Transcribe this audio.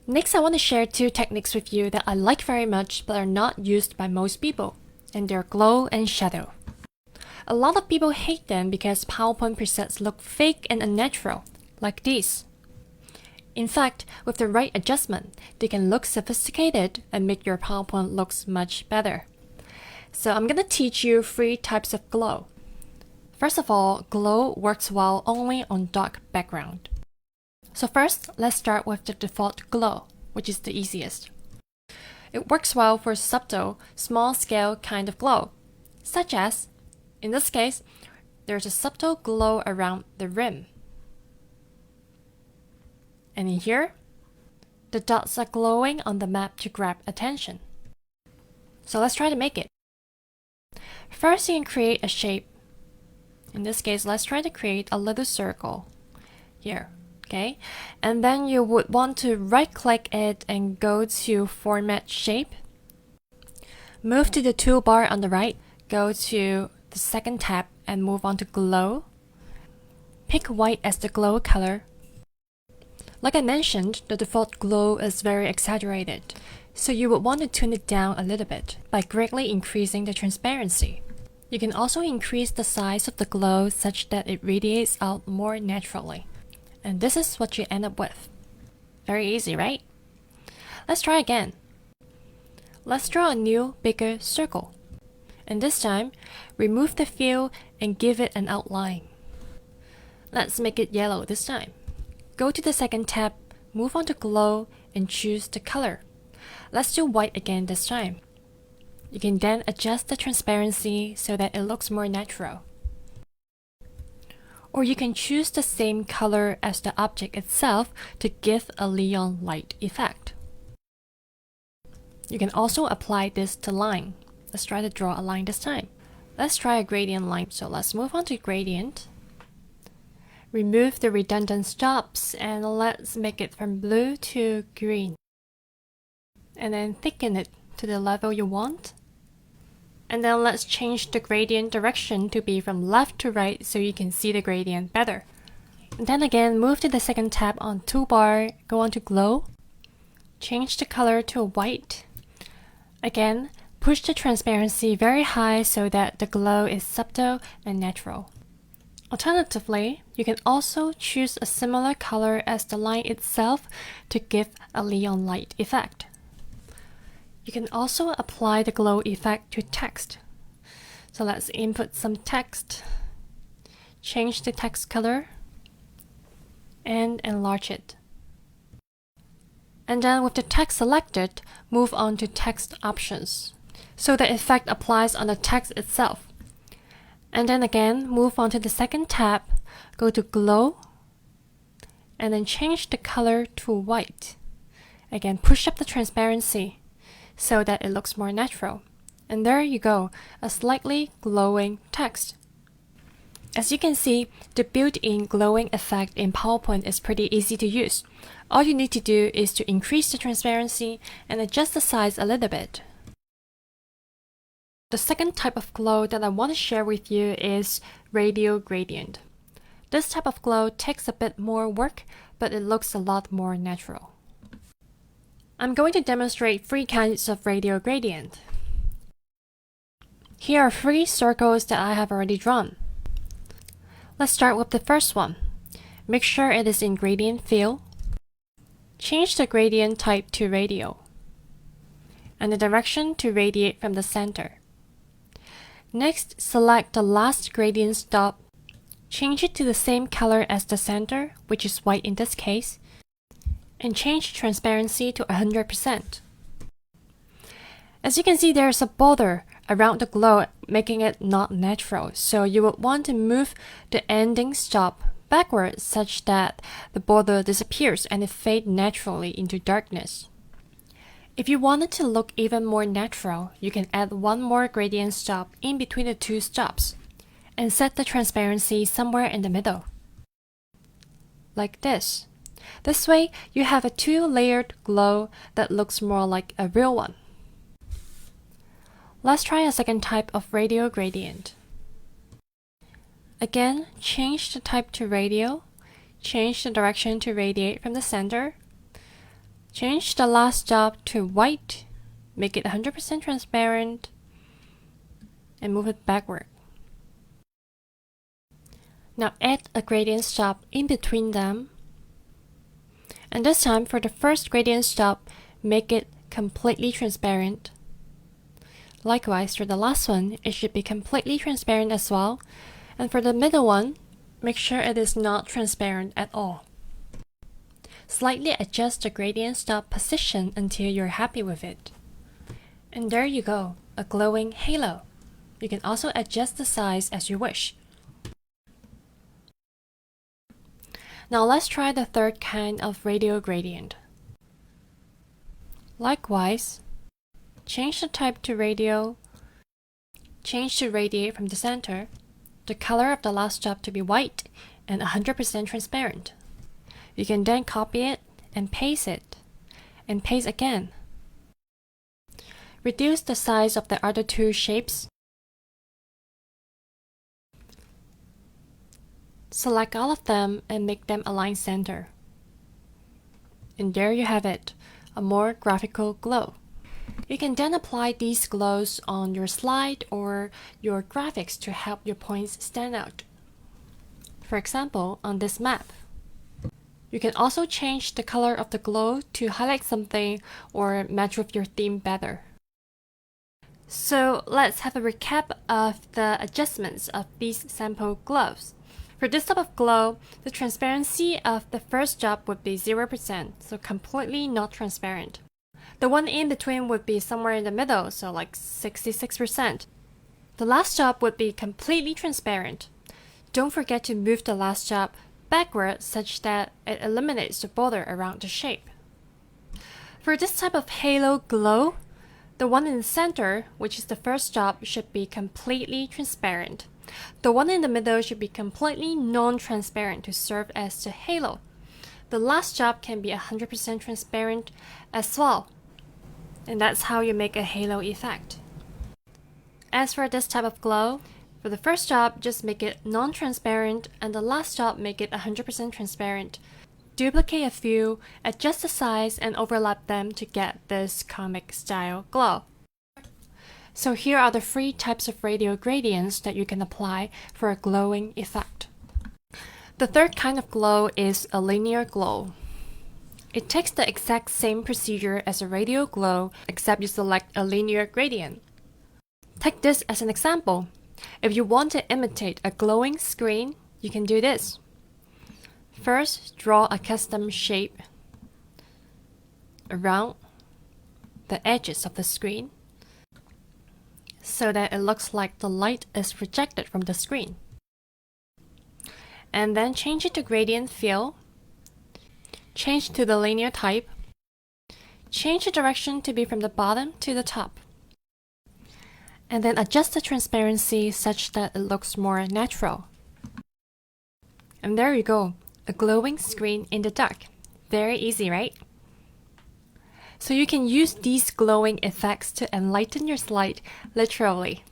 Next, I want to share two techniques with you that I like very much but are not used by most people, and they're glow and shadow. A lot of people hate them because PowerPoint presets look fake and unnatural, like these. In fact, with the right adjustment, they can look sophisticated and make your PowerPoint looks much better. So I'm going to teach you 3 types of glow. First of all, glow works well only on dark background. So first, let's start with the default glow, which is the easiest. It works well for subtle, small-scale kind of glow, such as, in this case, there's a subtle glow around the rim. And in here, the dots are glowing on the map to grab attention. So let's try to make it. First, you can create a shape. In this case, let's try to create a little circle here, okay? And then you would want to right-click it and go to Format Shape. Move to the toolbar on the right, go to the second tab and move on to Glow. Pick white as the glow color. Like I mentioned, the default glow is very exaggerated, so you would want to tune it down a little bit by greatly increasing the transparency. You can also increase the size of the glow such that it radiates out more naturally. And this is what you end up with. Very easy, right? Let's try again. Let's draw a new, bigger circle. And this time, remove the fill and give it an outline. Let's make it yellow this time. Go to the second tab, move on to Glow, and choose the color. Let's do white again this time. You can then adjust the transparency so that it looks more natural. Or you can choose the same color as the object itself to give a neon light effect. You can also apply this to line. Let's try to draw a line this time. Let's try a gradient line, so let's move on to gradient. Remove the redundant stops and let's make it from blue to green. And then thicken it to the level you want. And then let's change the gradient direction to be from left to right so you can see the gradient better. And then again, move to the second tab on toolbar, go on to Glow. Change the color to white. Again, push the transparency very high so that the glow is subtle and natural. Alternatively, you can also choose a similar color as the line itself to give a neon light effect. You can also apply the glow effect to text. So let's input some text, change the text color, and enlarge it. And then with the text selected, move on to text options. So the effect applies on the text itself. And then again, move on to the second tab, go to Glow, and then change the color to white. Again, push up the transparency so that it looks more natural. And there you go, a slightly glowing text. As you can see, the built-in glowing effect in PowerPoint is pretty easy to use. All you need to do is to increase the transparency and adjust the size a little bit. The second type of glow that I want to share with you is radial gradient. This type of glow takes a bit more work, but it looks a lot more natural. I'm going to demonstrate 3 kinds of radial gradient. Here are 3 circles that I have already drawn. Let's start with the first one. Make sure it is in gradient fill. Change the gradient type to radial, and the direction to radiate from the center. Next, select the last gradient stop, change it to the same color as the center, which is white in this case, and change transparency to 100%. As you can see, there's a border around the glow, making it not natural, so you would want to move the ending stop backwards such that the border disappears and it fades naturally into darkness. If you want it to look even more natural, you can add one more gradient stop in between the 2 stops and set the transparency somewhere in the middle. Like this. This way, you have a 2-layered glow that looks more like a real one. Let's try a second type of radial gradient. Again, change the type to radial, change the direction to radiate from the center, Change the last stop to white, make it 100% transparent, and move it backward. Now add a gradient stop in between them. And this time, for the first gradient stop, make it completely transparent. Likewise, for the last one, it should be completely transparent as well. And for the middle one, make sure it is not transparent at all. Slightly adjust the gradient stop position until you're happy with it. And there you go, a glowing halo. You can also adjust the size as you wish. Now let's try the third kind of radial gradient. Likewise, change the type to radial, change to radiate from the center, the color of the last stop to be white and 100% transparent. You can then copy it and paste again. Reduce the size of the other two shapes. Select all of them and make them align center. And there you have it, a more graphical glow. You can then apply these glows on your slide or your graphics to help your points stand out. For example, on this map. You can also change the color of the glow to highlight something or match with your theme better. So let's have a recap of the adjustments of these sample glows. For this type of glow, the transparency of the first drop would be 0%, so completely not transparent. The one in between would be somewhere in the middle, so like 66%. The last drop would be completely transparent. Don't forget to move the last drop backward such that it eliminates the border around the shape. For this type of halo glow, the one in the center, which is the first drop, should be completely transparent. The one in the middle should be completely non-transparent to serve as the halo. The last drop can be 100% transparent as well. And that's how you make a halo effect. As for this type of glow, for the first drop, just make it non-transparent, and the last drop, make it 100% transparent. Duplicate a few, adjust the size, and overlap them to get this comic style glow. So here are the 3 types of radial gradients that you can apply for a glowing effect. The third kind of glow is a linear glow. It takes the exact same procedure as a radial glow, except you select a linear gradient. Take this as an example. If you want to imitate a glowing screen, you can do this. First, draw a custom shape around the edges of the screen so that it looks like the light is projected from the screen. And then change it to gradient fill, change to the linear type, change the direction to be from the bottom to the top, and then adjust the transparency such that it looks more natural. And there you go, a glowing screen in the dark. Very easy, right? So you can use these glowing effects to enlighten your slide literally.